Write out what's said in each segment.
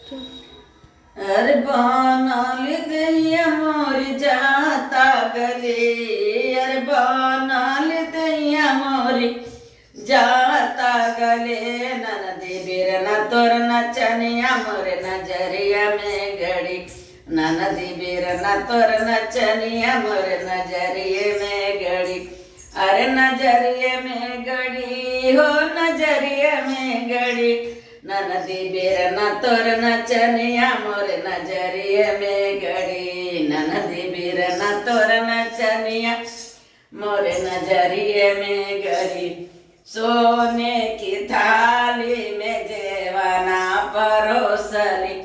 अरे बनल दैया मोर जाता गले, अरे बनल दैया मोर जाता गले। ननदी बिरना तोर नचनिया मोर नजरिया में गड़ी, ननदी बिरना तोर नचनिया मोर नजरिए में गड़ी। अरे नजरिए में गड़ी हो नजरिए में गड़ी, ननदी बिरना तोर नचनिया मोर नजरिए में गड़ी। ननदी बिरना तोर नचनिया मोर नजरिए में गड़ी। सोने की थाली में जेवना परोसली,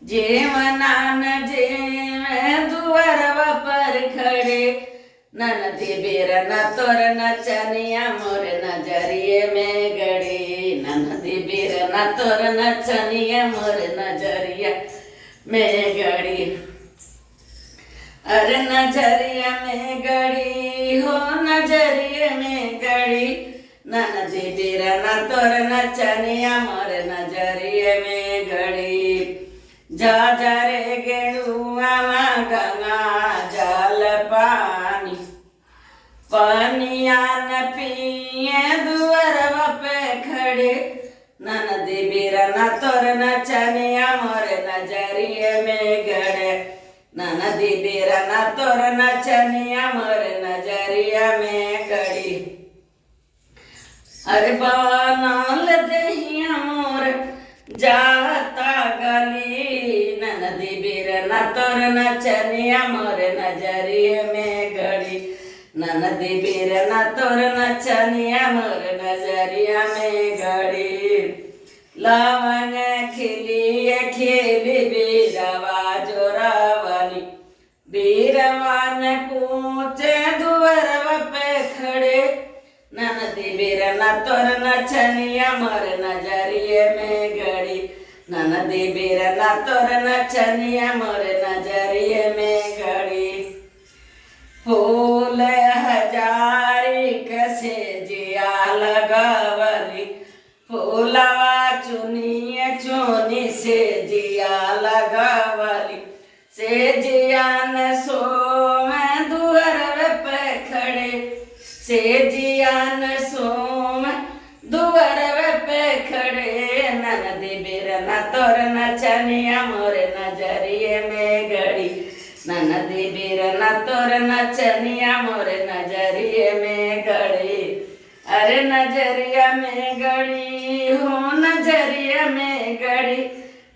जेवना न जेवे दुअरवा पर खड़े। ननदी बिरना तोर नचनिया मोर नजरिए में गड़ी, ननदी बिरना तोर नचनिया मोर नजरिया में गड़ी। अरे नजरिया में गड़ी हो नजरिए में गड़ी, ननदी बिरना तोर नचनिया मोर नजरिए में गड़ी। जा जा रे गेड़ुआ गंगा जल पानी, पानिया न पिए दुअरवा पे खड़े। ननदी बिरना तोर नचनिया मोर नजरिए में गड़े, ननदी बिरना तोर नचनिया मोर नजरिया में गड़ी। अरे बनल दहिया मोर जाता गली, ननदी बिरना तोर नचनिया मोर नजरिए में गड़ी। ननदी बिरना तोर नचनिया मोर नजरिया में गड़ी। लवंग खिली खिली बीरवा जोरावली, बीरवा न कूचे दुअरवा पे खड़े। ननदी बिरना तोर नचनिया मोर नजरिए में गड़ी, ननदी बिरना तोर नचनिया मोर नजरिए में गड़ी। फूल हजारी कसे जिया लगावली, फूलवा चुनिए चुनी से जिया लगावली। से जिया न सोम दुअर पे खड़े, से जिया न सोम दुअर पे खड़े। ननदी बिरना तोर नचनिया मोर नजरिए में गड़ी, ननदी बिरना तोर नचनिया मोर नजरिए में गड़ी। अरे नजरिया में गड़ी हो नजरिया में गड़ी,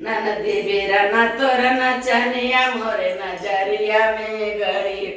ननदी बिरना तोर नचनिया मोर नजरिया में गड़ी।